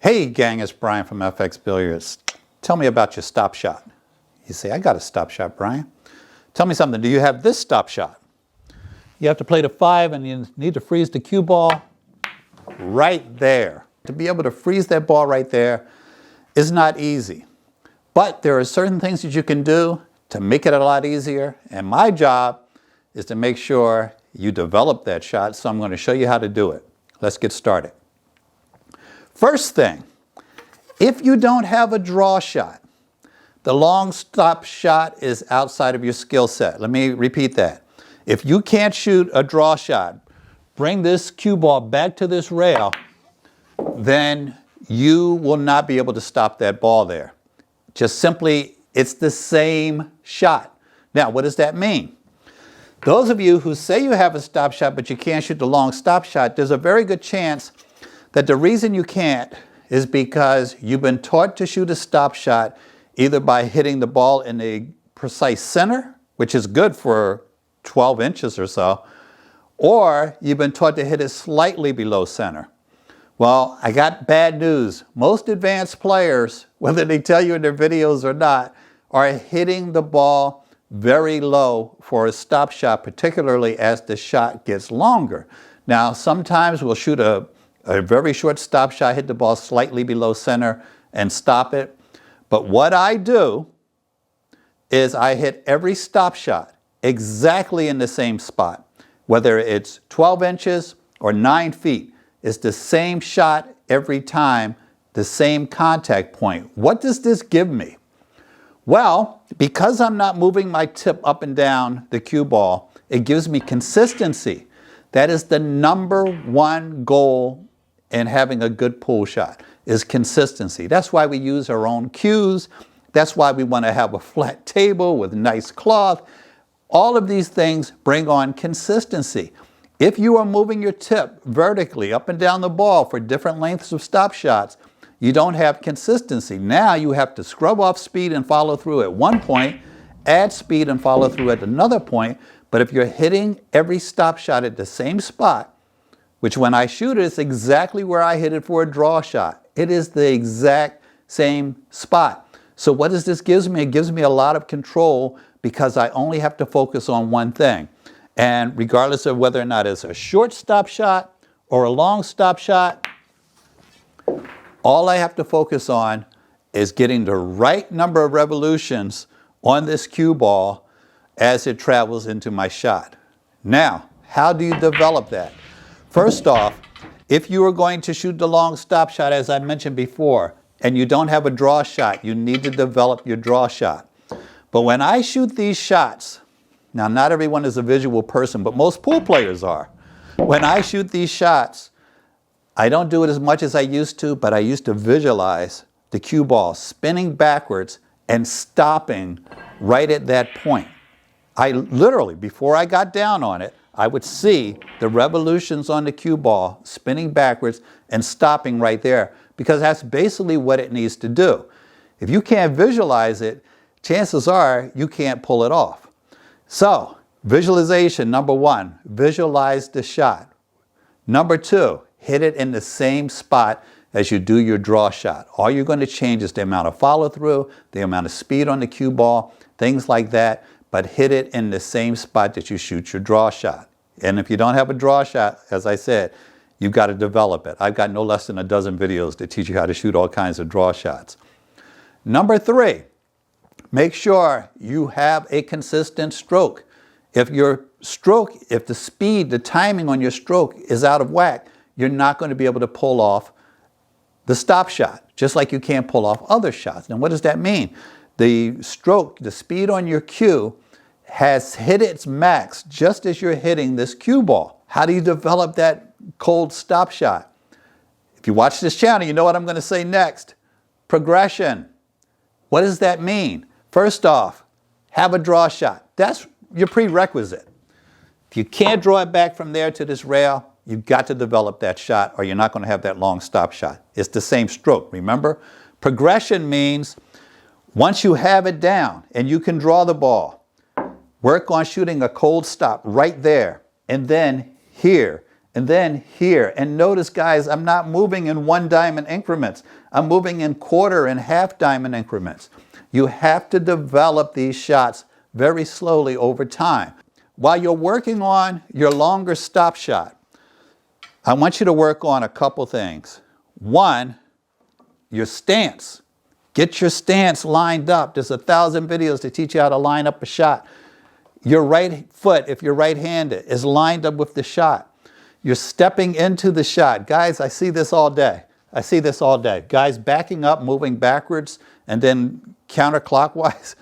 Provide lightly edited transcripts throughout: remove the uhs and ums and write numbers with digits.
Hey gang, it's Bryan from FXBilliards. Tell me about your stop shot. You say, I got a stop shot, Bryan. Tell me something, do you have this stop shot? You have to play the 5 and you need to freeze the cue ball right there. To be able to freeze that ball right there is not easy. But there are certain things that you can do to make it a lot easier. And my job is to make sure you develop that shot. So I'm going to show you how to do it. Let's get started. First thing, if you don't have a draw shot, the long stop shot is outside of your skill set. Let me repeat that. If you can't shoot a draw shot, bring this cue ball back to this rail, then you will not be able to stop that ball there. Just simply, it's the same shot. Now, what does that mean? Those of you who say you have a stop shot but you can't shoot the long stop shot, there's a very good chance that the reason you can't is because you've been taught to shoot a stop shot either by hitting the ball in the precise center, which is good for 12 inches or so, or you've been taught to hit it slightly below center. Well, I got bad news. Most advanced players, whether they tell you in their videos or not, are hitting the ball very low for a stop shot, particularly as the shot gets longer. Now, sometimes we'll shoot a very short stop shot, hit the ball slightly below center and stop it. But what I do is I hit every stop shot exactly in the same spot. Whether it's 12 inches or 9 feet, it's the same shot every time, the same contact point. What does this give me? Well, because I'm not moving my tip up and down the cue ball, it gives me consistency. That is the #1 goal in having a good pull shot, is consistency. That's why we use our own cues. That's why we want to have a flat table with nice cloth. All of these things bring on consistency. If you are moving your tip vertically up and down the ball for different lengths of stop shots, you don't have consistency. Now you have to scrub off speed and follow through at one point, add speed and follow through at another point. But if you're hitting every stop shot at the same spot, which when I shoot it, it's exactly where I hit it for a draw shot. It is the exact same spot. So what does this give me? It gives me a lot of control because I only have to focus on one thing. And regardless of whether or not it's a short stop shot or a long stop shot, all I have to focus on is getting the right number of revolutions on this cue ball as it travels into my shot. Now, how do you develop that? First off, if you are going to shoot the long stop shot, as I mentioned before, and you don't have a draw shot, you need to develop your draw shot. But when I shoot these shots, now not everyone is a visual person, but most pool players are. When I shoot these shots, I don't do it as much as I used to, but I used to visualize the cue ball spinning backwards and stopping right at that point. I literally, before I got down on it, I would see the revolutions on the cue ball spinning backwards and stopping right there, because that's basically what it needs to do. If you can't visualize it, chances are you can't pull it off. So, visualization, #1, visualize the shot. #2, hit it in the same spot as you do your draw shot. All you're going to change is the amount of follow through, the amount of speed on the cue ball, things like that, but hit it in the same spot that you shoot your draw shot. And if you don't have a draw shot, as I said, you've got to develop it. I've got no less than a dozen videos to teach you how to shoot all kinds of draw shots. #3, make sure you have a consistent stroke. If your stroke, if the speed, the timing on your stroke is out of whack, you're not going to be able to pull off the stop shot, just like you can't pull off other shots. Now, what does that mean? The stroke, the speed on your cue has hit its max just as you're hitting this cue ball. How do you develop that cold stop shot? If you watch this channel, you know what I'm going to say next. Progression. What does that mean? First off, have a draw shot. That's your prerequisite. If you can't draw it back from there to this rail, you've got to develop that shot or you're not going to have that long stop shot. It's the same stroke, remember? Progression means once you have it down and you can draw the ball, work on shooting a cold stop right there and then here and then here. And notice, guys, I'm not moving in 1 diamond increments. I'm moving in quarter and half diamond increments. You have to develop these shots very slowly over time. While you're working on your longer stop shot, I want you to work on a couple things. One, your stance. Get your stance lined up. There's 1,000 videos to teach you how to line up a shot. Your right foot, if you're right-handed, is lined up with the shot. You're stepping into the shot. Guys, I see this all day. I see this all day. Guys backing up, moving backwards, and then counterclockwise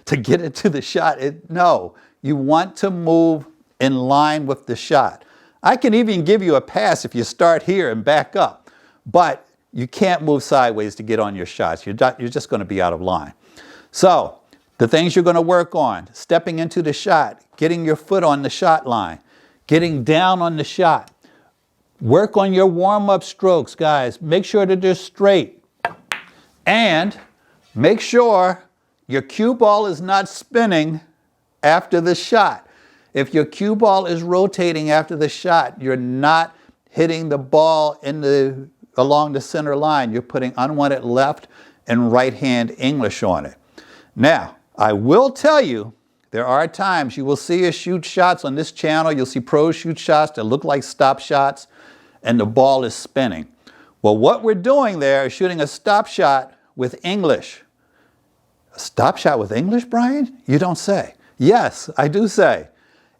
to get into the shot. No, you want to move in line with the shot. I can even give you a pass if you start here and back up, but you can't move sideways to get on your shots. You're just going to be out of line. So the things you're going to work on: stepping into the shot, getting your foot on the shot line, getting down on the shot. Work on your warm-up strokes, guys. Make sure that they're straight. And make sure your cue ball is not spinning after the shot. If your cue ball is rotating after the shot, you're not hitting the ball along the center line. You're putting unwanted left and right hand English on it. Now, I will tell you, there are times you will see us shoot shots on this channel. You'll see pros shoot shots that look like stop shots, and the ball is spinning. Well, what we're doing there is shooting a stop shot with English. A stop shot with English, Brian? You don't say. Yes, I do say.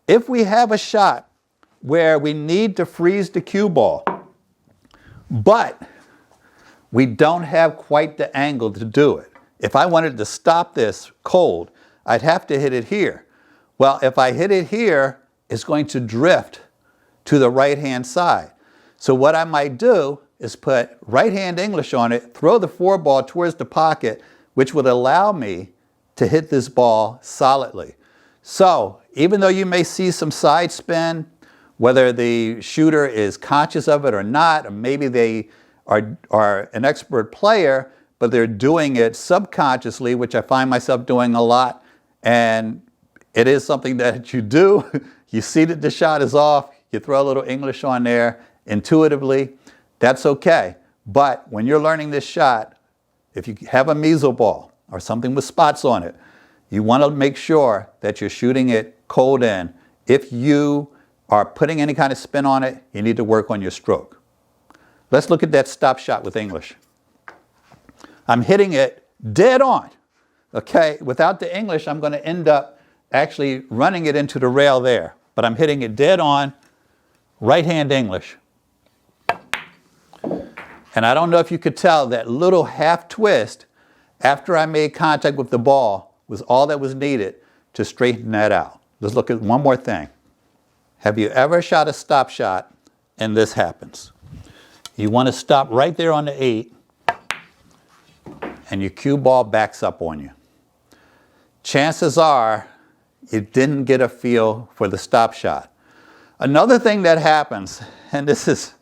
If we have a shot where we need to freeze the cue ball, but we don't have quite the angle to do it. If I wanted to stop this cold, I'd have to hit it here. Well, if I hit it here, it's going to drift to the right-hand side. So what I might do is put right-hand English on it, throw the 4-ball towards the pocket, which would allow me to hit this ball solidly. So even though you may see some side spin, whether the shooter is conscious of it or not, or maybe they are an expert player, but they're doing it subconsciously, which I find myself doing a lot, and it is something that you do. You see that the shot is off, you throw a little English on there intuitively, that's okay. But when you're learning this shot, if you have a measle ball or something with spots on it, you want to make sure that you're shooting it cold in. If you are putting any kind of spin on it, you need to work on your stroke. Let's look at that stop shot with English. I'm hitting it dead on. Okay, without the English, I'm going to end up actually running it into the rail there. But I'm hitting it dead on, right-hand English. And I don't know if you could tell, that little half twist after I made contact with the ball was all that was needed to straighten that out. Let's look at one more thing. Have you ever shot a stop shot and this happens? You want to stop right there on the 8 and your cue ball backs up on you. Chances are you didn't get a feel for the stop shot. Another thing that happens, and this is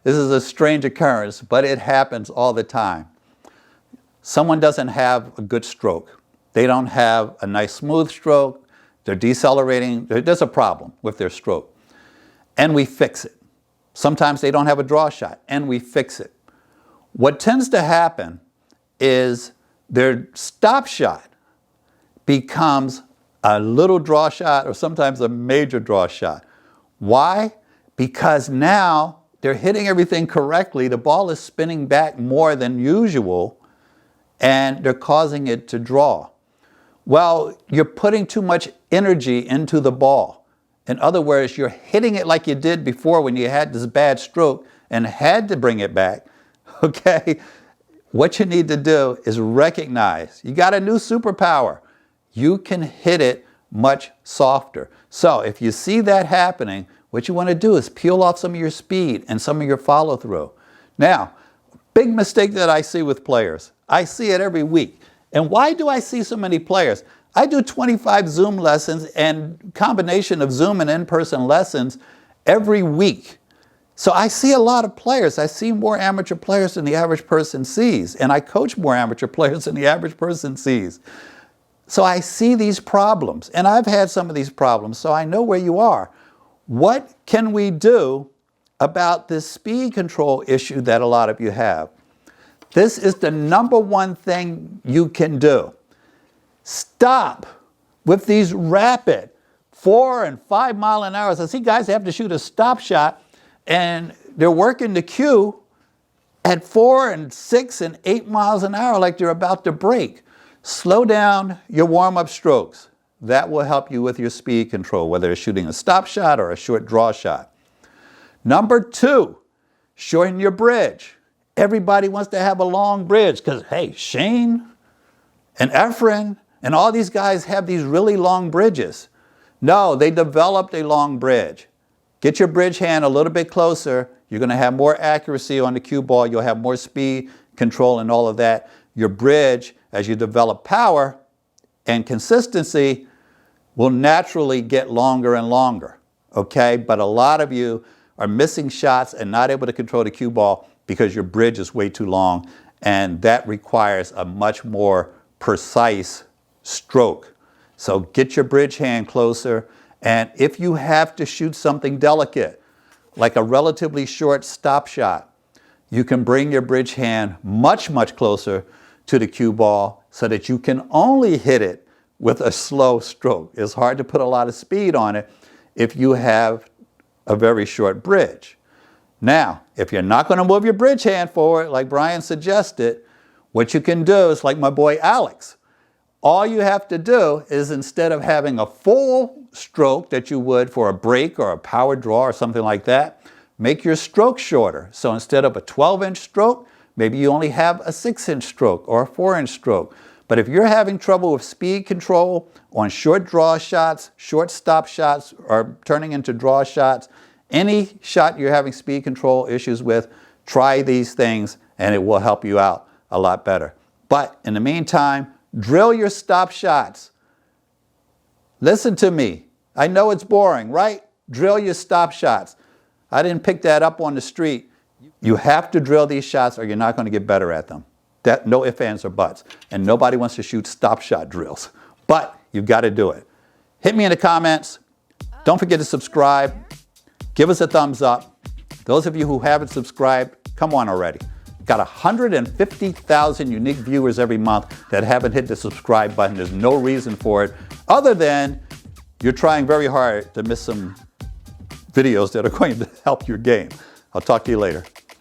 a strange occurrence, but it happens all the time. Someone doesn't have a good stroke. They don't have a nice smooth stroke. They're decelerating. There's a problem with their stroke. And we fix it. Sometimes they don't have a draw shot, and we fix it. What tends to happen is their stop shot becomes a little draw shot or sometimes a major draw shot. Why? Because now they're hitting everything correctly. The ball is spinning back more than usual, and they're causing it to draw. Well, you're putting too much energy into the ball. In other words, you're hitting it like you did before when you had this bad stroke and had to bring it back. Okay? What you need to do is recognize you got a new superpower. You can hit it much softer. So if you see that happening, what you want to do is peel off some of your speed and some of your follow through. Now, big mistake that I see with players. I see it every week. And why do I see so many players? I do 25 Zoom lessons and combination of Zoom and in-person lessons every week. So I see a lot of players. I see more amateur players than the average person sees. And I coach more amateur players than the average person sees. So I see these problems. And I've had some of these problems, so I know where you are. What can we do about this speed control issue that a lot of you have? This is the #1 thing you can do. Stop with these rapid 4 and 5 mile an hour. I see guys have to shoot a stop shot and they're working the cue at 4 and 6 and 8 miles an hour like they're about to break. Slow down your warm-up strokes. That will help you with your speed control, whether it's shooting a stop shot or a short draw shot. #2, shorten your bridge. Everybody wants to have a long bridge because, hey, Shane and Efren and all these guys have these really long bridges. No, they developed a long bridge. Get your bridge hand a little bit closer. You're going to have more accuracy on the cue ball. You'll have more speed control and all of that. Your bridge, as you develop power and consistency, will naturally get longer and longer, okay? But a lot of you are missing shots and not able to control the cue ball because your bridge is way too long, and that requires a much more precise stroke. So get your bridge hand closer, and if you have to shoot something delicate, like a relatively short stop shot, you can bring your bridge hand much, much closer to the cue ball so that you can only hit it with a slow stroke. It's hard to put a lot of speed on it if you have a very short bridge. Now, if you're not going to move your bridge hand forward, like Bryan suggested, what you can do is like my boy Alex. All you have to do is, instead of having a full stroke that you would for a break or a power draw or something like that, make your stroke shorter. So instead of a 12-inch stroke, maybe you only have a 6-inch stroke or a 4-inch stroke. But if you're having trouble with speed control on short draw shots, short stop shots, or turning into draw shots, any shot you're having speed control issues with, try these things and it will help you out a lot better. But in the meantime, drill your stop shots. Listen to me. I know it's boring, right? Drill your stop shots. I didn't pick that up on the street. You have to drill these shots or you're not going to get better at them. That, no ifs, ands, or buts. And nobody wants to shoot stop shot drills. But you've got to do it. Hit me in the comments. Don't forget to subscribe. Give us a thumbs up. Those of you who haven't subscribed, come on already. Got 150,000 unique viewers every month that haven't hit the subscribe button. There's no reason for it other than you're trying very hard to miss some videos that are going to help your game. I'll talk to you later.